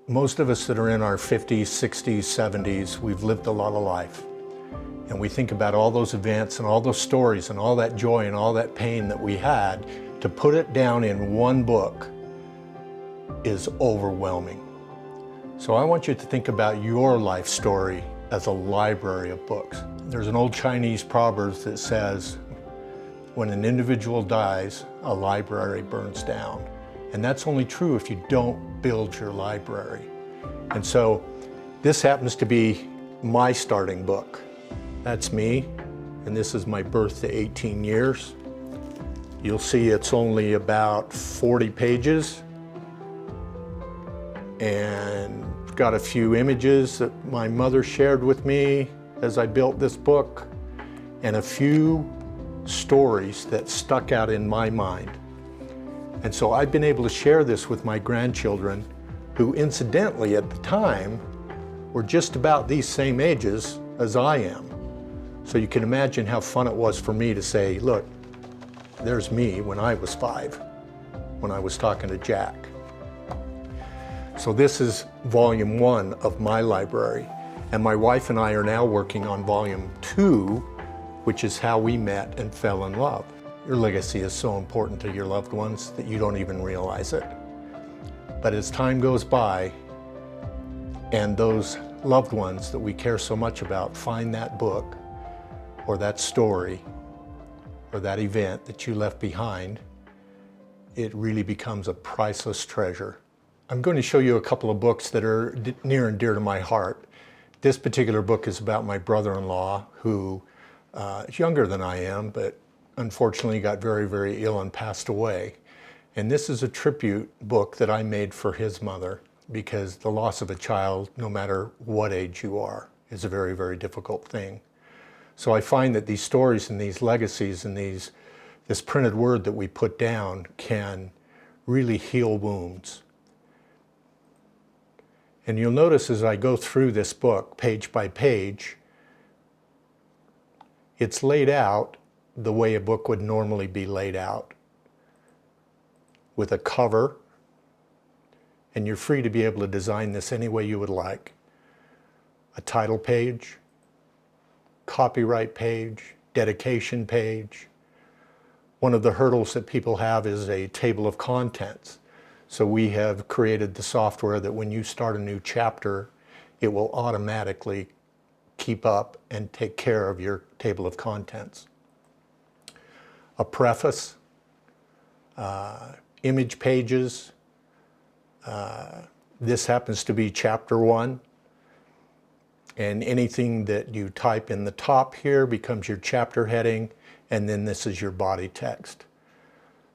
Most of us that are in our 50s, 60s, 70s, we've lived a lot of life. And we think about all those events and all those stories and all that joy and all that pain that we had. To put it down in one book is overwhelming. So I want you to think about your life story as a library of books. There's an old Chinese proverb that says, when an individual dies, a library burns down. And that's only true if you don't build your library. And so this happens to be my starting book. That's me, and this is my birth to 18 years. You'll see it's only about 40 pages, and got a few images that my mother shared with me as I built this book, and a few stories that stuck out in my mind. And so I've been able to share this with my grandchildren, who incidentally at the time were just about these same ages as I am. So you can imagine how fun it was for me to say, look, there's me when I was 5, when I was talking to Jack. So this is volume 1 of my library, and my wife and I are now working on volume 2, which is how we met and fell in love. Your legacy is so important to your loved ones that you don't even realize it. But as time goes by, and those loved ones that we care so much about find that book, or that story, or that event that you left behind, it really becomes a priceless treasure. I'm going to show you a couple of books that are near and dear to my heart. This particular book is about my brother-in-law, who is younger than I am, but unfortunately got very, very ill and passed away. And this is a tribute book that I made for his mother, because the loss of a child, no matter what age you are, is a very, very difficult thing. So I find that these stories and these legacies and this printed word that we put down can really heal wounds. And you'll notice as I go through this book, page by page, it's laid out the way a book would normally be laid out, with a cover, and you're free to be able to design this any way you would like. A title page, copyright page, dedication page. One of the hurdles that people have is a table of contents. So we have created the software that when you start a new chapter, it will automatically keep up and take care of your table of contents. A preface, image pages. This happens to be chapter 1. And anything that you type in the top here becomes your chapter heading, and then this is your body text.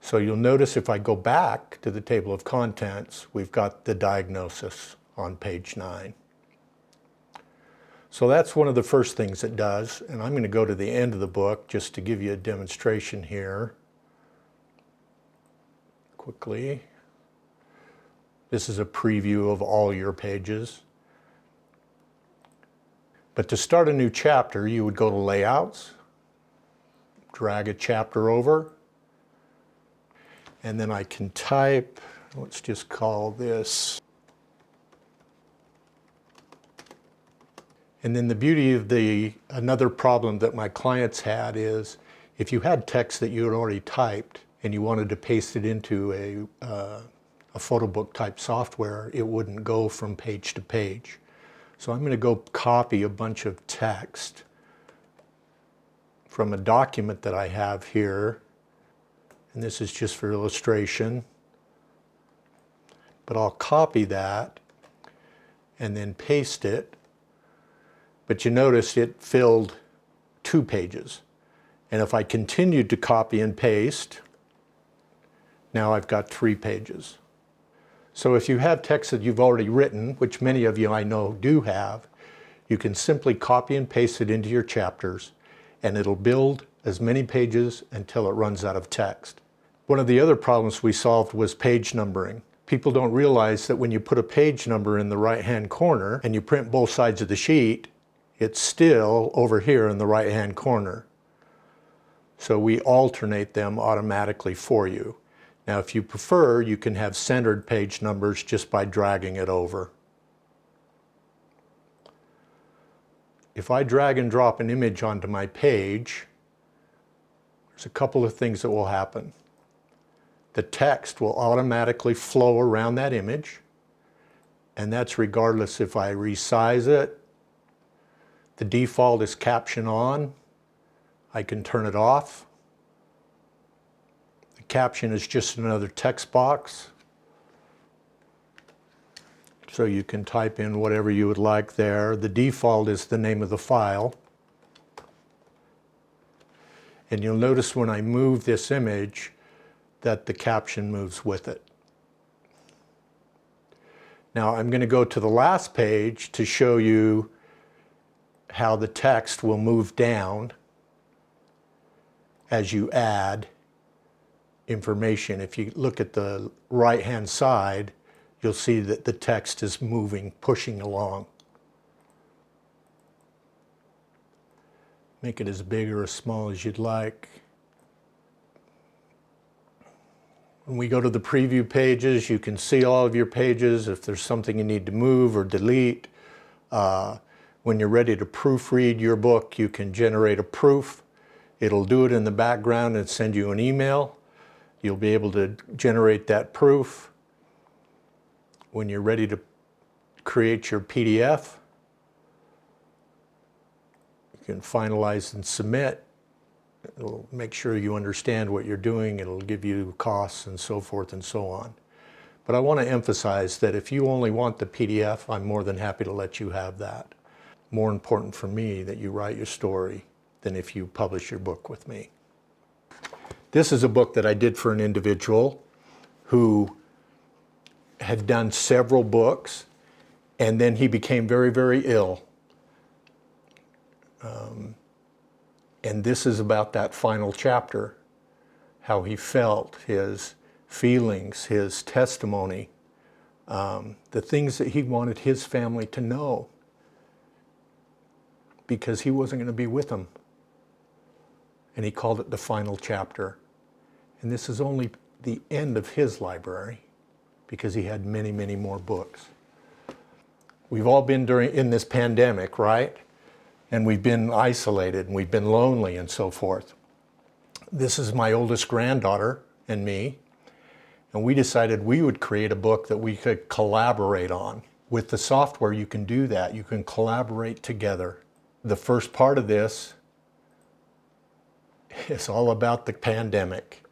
So you'll notice if I go back to the table of contents, we've got the diagnosis on page 9. So that's one of the first things it does, and I'm going to go to the end of the book just to give you a demonstration here. Quickly. This is a preview of all your pages. But to start a new chapter, you would go to Layouts, drag a chapter over, and then I can type, let's just call this. And then the beauty of another problem that my clients had is, if you had text that you had already typed and you wanted to paste it into a photo book type software, it wouldn't go from page to page. So I'm going to go copy a bunch of text from a document that I have here, and this is just for illustration, but I'll copy that and then paste it. But you notice it filled 2 pages. And if I continued to copy and paste, now I've got 3 pages. So if you have text that you've already written, which many of you I know do have, you can simply copy and paste it into your chapters, and it'll build as many pages until it runs out of text. One of the other problems we solved was page numbering. People don't realize that when you put a page number in the right-hand corner and you print both sides of the sheet, it's still over here in the right-hand corner. So we alternate them automatically for you. Now, if you prefer, you can have centered page numbers just by dragging it over. if I drag and drop an image onto my page, there's a couple of things that will happen. The text will automatically flow around that image, and that's regardless if I resize it. The default is caption on. I can turn it off. The caption is just another text box. So you can type in whatever you would like there. The default is the name of the file. And you'll notice when I move this image that the caption moves with it. Now I'm going to go to the last page to show you how the text will move down as you add information. If you look at the right-hand side, you'll see that the text is moving, pushing along. Make it as big or as small as you'd like. When we go to the preview pages, you can see all of your pages. If there's something you need to move or delete, when you're ready to proofread your book, you can generate a proof. It'll do it in the background and send you an email. You'll be able to generate that proof. When you're ready to create your PDF, you can finalize and submit. It'll make sure you understand what you're doing. It'll give you costs and so forth and so on. But I want to emphasize that if you only want the PDF, I'm more than happy to let you have that. More important for me that you write your story than if you publish your book with me. This is a book that I did for an individual who had done several books, and then he became very, very ill. And this is about that final chapter, how he felt, his feelings, his testimony, the things that he wanted his family to know, because he wasn't going to be with them. And he called it the final chapter. And this is only the end of his library, because he had many, many more books. We've all been in this pandemic, right? And we've been isolated, and we've been lonely and so forth. This is my oldest granddaughter and me, and we decided we would create a book that we could collaborate on. With the software, you can do that. You can collaborate together. The first part of this is all about the pandemic,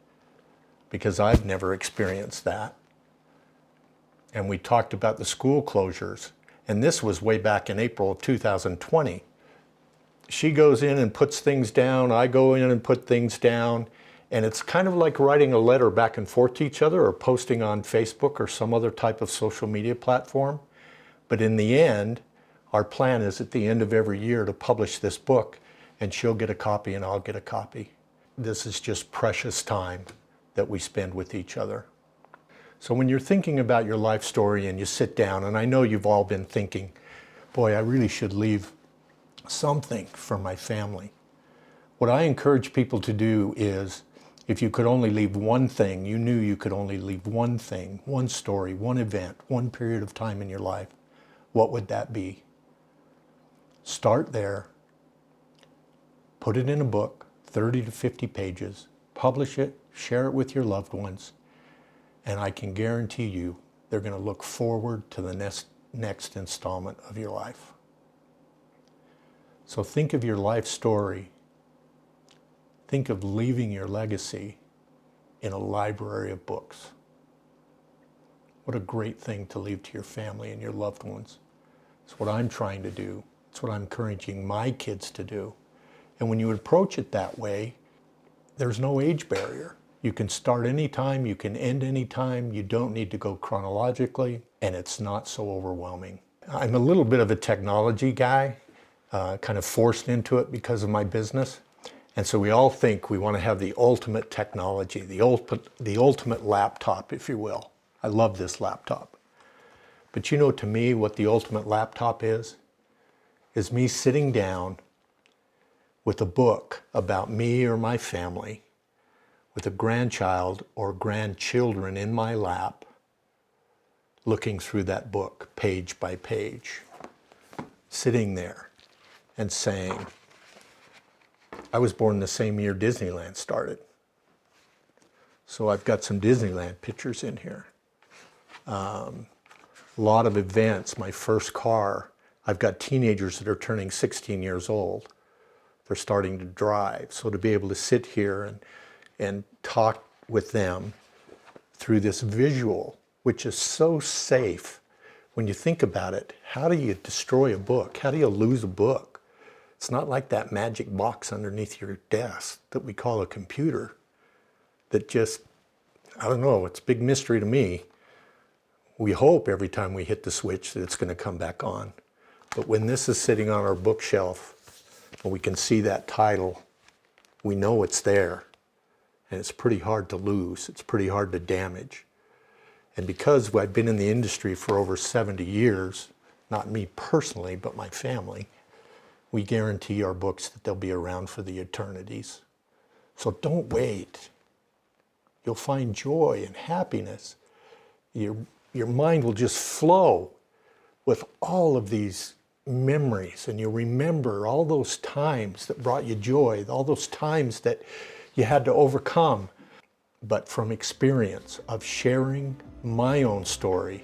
because I've never experienced that. And we talked about the school closures, and this was way back in April of 2020. She goes in and puts things down, I go in and put things down, and it's kind of like writing a letter back and forth to each other or posting on Facebook or some other type of social media platform. But in the end, our plan is at the end of every year to publish this book, and she'll get a copy and I'll get a copy. This is just precious time that we spend with each other. So when you're thinking about your life story and you sit down, and I know you've all been thinking, boy, I really should leave something for my family. What I encourage people to do is, if you could only leave one thing, you knew you could only leave one thing, one story, one event, one period of time in your life, what would that be? Start there, put it in a book, 30 to 50 pages, publish it, share it with your loved ones, and I can guarantee you they're going to look forward to the next installment of your life. So think of your life story. Think of leaving your legacy in a library of books. What a great thing to leave to your family and your loved ones. It's what I'm trying to do. It's what I'm encouraging my kids to do. And when you approach it that way, there's no age barrier. You can start anytime, you can end anytime, you don't need to go chronologically, and it's not so overwhelming. I'm a little bit of a technology guy. Kind of forced into it because of my business. And so we all think we want to have the ultimate technology, the ultimate laptop, if you will. I love this laptop. But you know, to me, what the ultimate laptop is me sitting down with a book about me or my family, with a grandchild or grandchildren in my lap, looking through that book page by page, sitting there. and saying, I was born the same year Disneyland started. So I've got some Disneyland pictures in here. A lot of events, my first car. I've got teenagers that are turning 16 years old. They're starting to drive. So to be able to sit here and talk with them through this visual, which is so safe. When you think about it, how do you destroy a book? How do you lose a book? It's not like that magic box underneath your desk that we call a computer that just, I don't know, it's a big mystery to me. We hope every time we hit the switch that it's going to come back on. But when this is sitting on our bookshelf and we can see that title, we know it's there. And it's pretty hard to lose. It's pretty hard to damage. And because I've been in the industry for over 70 years, not me personally, but my family, we guarantee our books that they'll be around for the eternities. So don't wait. You'll find joy and happiness. Your mind will just flow with all of these memories, and you'll remember all those times that brought you joy, all those times that you had to overcome. But from experience of sharing my own story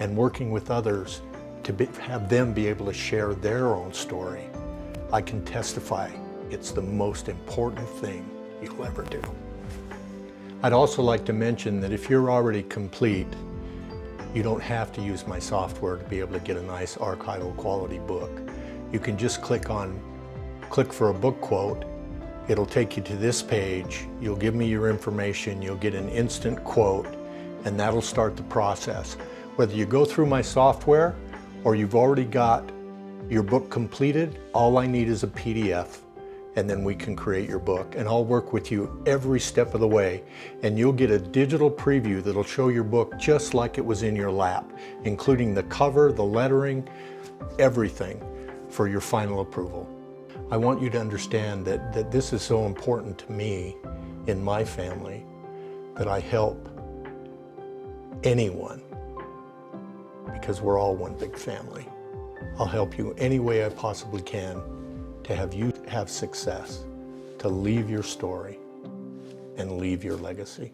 and working with others to have them be able to share their own story, I can testify it's the most important thing you'll ever do. I'd also like to mention that if you're already complete, you don't have to use my software to be able to get a nice archival quality book. You can just click for a book quote. It'll take you to this page. You'll give me your information. You'll get an instant quote, and that'll start the process. Whether you go through my software or you've already got your book completed, all I need is a PDF, and then we can create your book. And I'll work with you every step of the way. And you'll get a digital preview that'll show your book just like it was in your lap, including the cover, the lettering, everything for your final approval. I want you to understand that this is so important to me in my family, that I help anyone, because we're all one big family. I'll help you any way I possibly can to have you have success, to leave your story and leave your legacy.